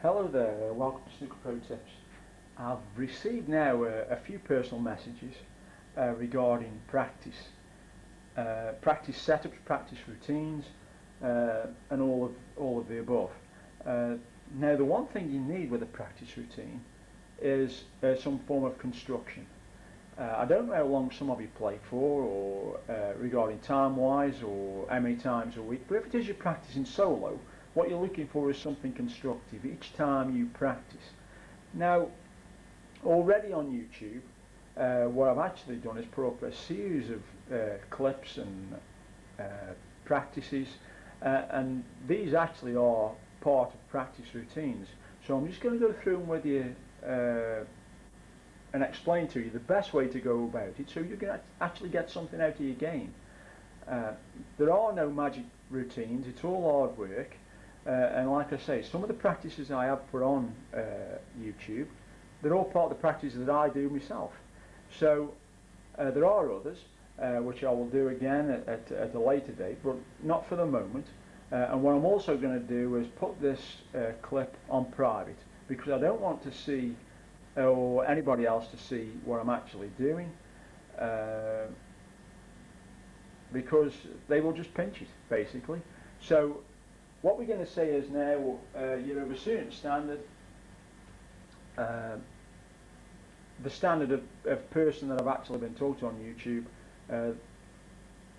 Hello there, welcome to Snooker Pro Tips. I've received now a few personal messages regarding practice setups, practice routines, and all of the above. Now, the one thing you need with a practice routine is some form of construction. I don't know how long some of you play for, or regarding time-wise, or how many times a week. But if it is you're practicing solo, what you're looking for is something constructive each time you practice. Now, already on YouTube, what I've actually done is put up a series of clips and practices, and these actually are part of practice routines. So I'm just going to go through them with you and explain to you the best way to go about it, so you can actually get something out of your game. There are no magic routines, it's all hard work. And like I say, some of the practices I have put on YouTube, they're all part of the practices that I do myself. So there are others, which I will do again at a later date, but not for the moment. And what I'm also going to do is put this clip on private, because I don't want to see, or anybody else to see, what I'm actually doing, because they will just pinch it, basically. So what we're going to say is now, you're of a certain standard, the standard of person that I've actually been taught to on YouTube,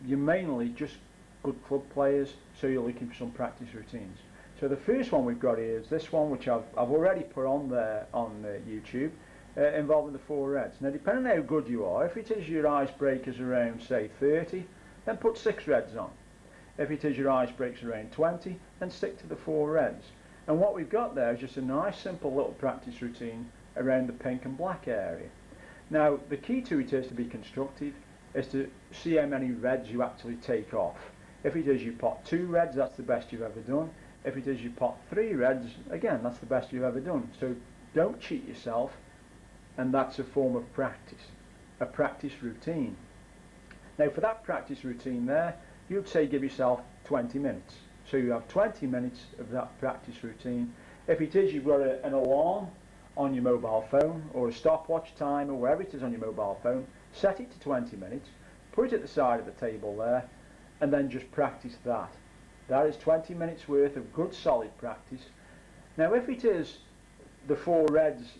you're mainly just good club players, so you're looking for some practice routines. So the first one we've got here is this one, which I've already put on there on YouTube, involving the 4 reds. Now, depending on how good you are, if it is your icebreakers around, say, 30, then put 6 reds on. If it is your icebreakers around 20, then stick to the 4 reds. And what we've got there is just a nice simple little practice routine around the pink and black area. Now, the key to it is to be constructive, is to see how many reds you actually take off. If it is you pot 2 reds, that's the best you've ever done. If it is you pot 3 reds, again, that's the best you've ever done. So don't cheat yourself, and that's a form of practice, a practice routine. Now, for that practice routine there, you'd say give yourself 20 minutes. So you have 20 minutes of that practice routine. If it is you've got an alarm on your mobile phone, or a stopwatch time, or wherever it is on your mobile phone, set it to 20 minutes, put it at the side of the table there, and then just practice that. That is 20 minutes worth of good solid practice. Now, if it is the 4 reds,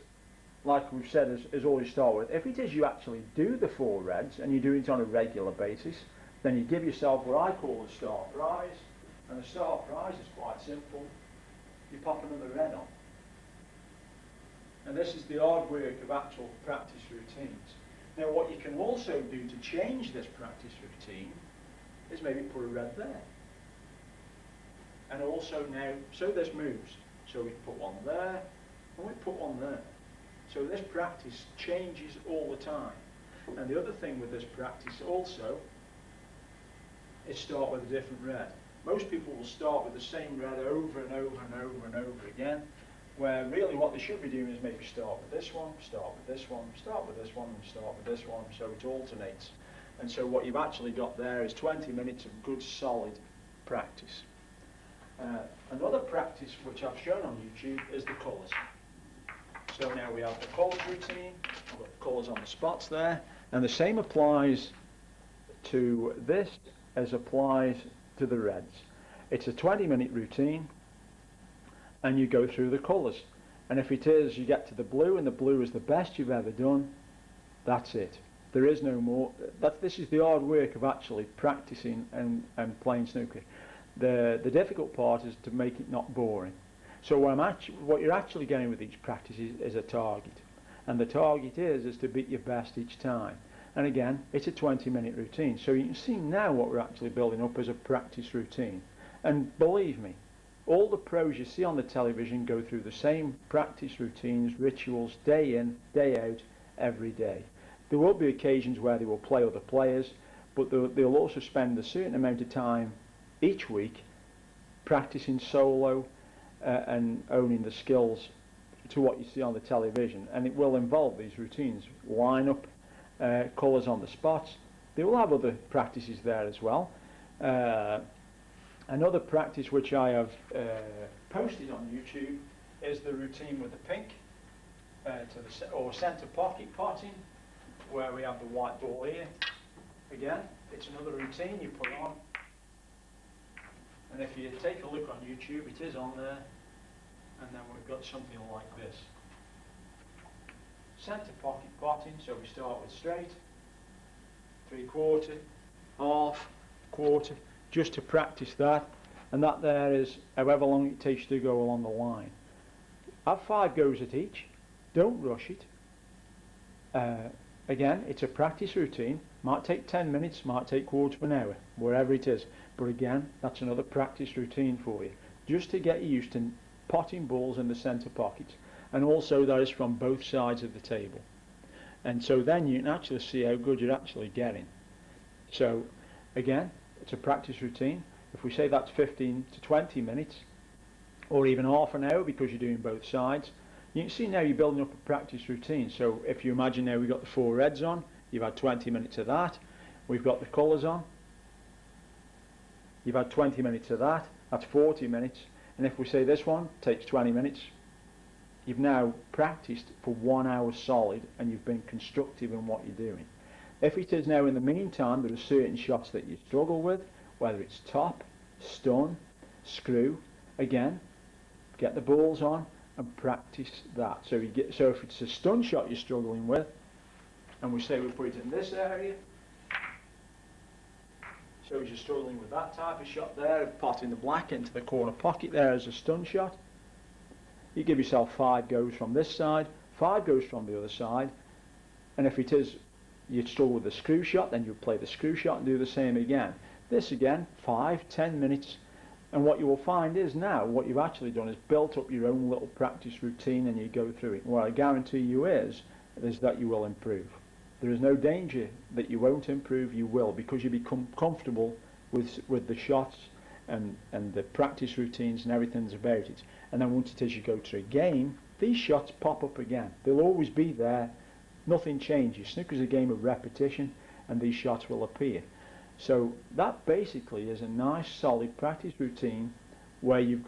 like we've said, is all you start with, if it is you actually do the 4 reds, and you do it on a regular basis, then you give yourself what I call a star prize, and the star prize is quite simple. You pop another red on. And this is the hard work of actual practice routines. Now, what you can also do to change this practice routine is maybe put a red there. And also now, so this moves. So we put one there, and we put one there. So this practice changes all the time. And the other thing with this practice also is start with a different red. Most people will start with the same red over and over and over and over again, where really what they should be doing is maybe start with this one, start with this one, start with this one, and start with this one, so it alternates. And so what you've actually got there is 20 minutes of good solid practice. Another practice which I've shown on YouTube is the colours. So now we have the colours routine, I've got the colours on the spots there, and the same applies to this as applies to the reds. It's a 20-minute routine, and you go through the colours. And if it is you get to the blue, and the blue is the best you've ever done, that's it. There is no more. This is the hard work of actually practicing and playing snooker. The difficult part is to make it not boring. So what you're actually getting with each practice is a target. And the target is to beat your best each time. And again, it's a 20-minute routine. So you can see now what we're actually building up as a practice routine. And believe me, all the pros you see on the television go through the same practice routines, rituals, day in, day out, every day. There will be occasions where they will play other players, but they'll also spend a certain amount of time each week practicing solo and owning the skills to what you see on the television. And it will involve these routines, line-up, colours on the spots. They will have other practices there as well. Another practice which I have posted on YouTube is the routine with the pink or centre pocket potting, where we have the white ball here. Again, it's another routine you put on, and if you take a look on YouTube, it is on there, and then we've got something like this. Centre pocket potting, so we start with straight, 3/4, half, quarter, just to practice that, and that there is however long it takes to go along the line. Have 5 goes at each, don't rush it. Again, it's a practice routine, might take 10 minutes, might take quarter of an hour, wherever it is, but again, that's another practice routine for you, just to get you used to potting balls in the centre pockets, and also that is from both sides of the table, and so then you can actually see how good you're actually getting. So again, it's a practice routine. If we say that's 15 to 20 minutes, or even half an hour because you're doing both sides, you can see now you're building up a practice routine. So if you imagine now we've got the 4 reds on, you've had 20 minutes of that, we've got the colours on, you've had 20 minutes of that, that's 40 minutes, and if we say this one takes 20 minutes, you've now practiced for 1 hour solid, and you've been constructive in what you're doing. If it is now in the meantime there are certain shots that you struggle with, whether it's top, stun, screw, again, get the balls on and practice that. So if it's a stun shot you're struggling with, and we say we put it in this area, so if you're struggling with that type of shot there, potting the black into the corner pocket there as a stun shot, you give yourself 5 goes from this side, 5 goes from the other side, and if it is you struggle with the screw shot, then you play the screw shot and do the same again. This again, 5-10 minutes, and what you will find is now what you've actually done is built up your own little practice routine, and you go through it. What I guarantee you is that you will improve. There is no danger that you won't improve. You will, because you become comfortable with the shots and the practice routines and everything's about it. And then once it is you go to a game, these shots pop up again. They'll always be there. Nothing changes. Snooker is a game of repetition, and these shots will appear. So that basically is a nice solid practice routine where you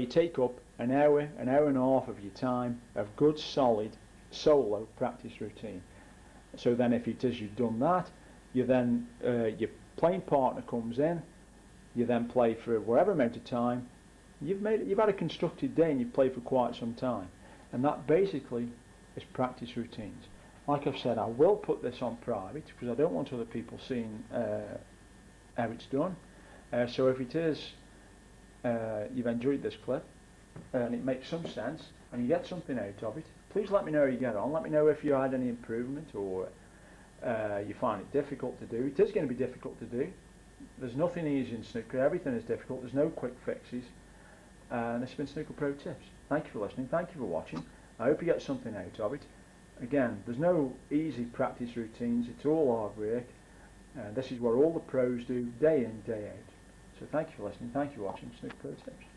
take up an hour and a half of your time of good solid solo practice routine. So then if it is you've done that, you then your playing partner comes in, you then play for whatever amount of time, you've had a constructed day and you've played for quite some time, and that basically is practice routines. Like I've said, I will put this on private because I don't want other people seeing how it's done. So if it is you've enjoyed this clip and it makes some sense and you get something out of it, please let me know how you get on. Let me know if you had any improvement or you find it difficult to do. It is going to be difficult to do. There's nothing easy in snooker. Everything is difficult. There's no quick fixes. And this has been Snooker Pro Tips. Thank you for listening. Thank you for watching. I hope you get something out of it. Again, there's no easy practice routines. It's all hard work. This is what all the pros do day in, day out. So thank you for listening. Thank you for watching Snooker Pro Tips.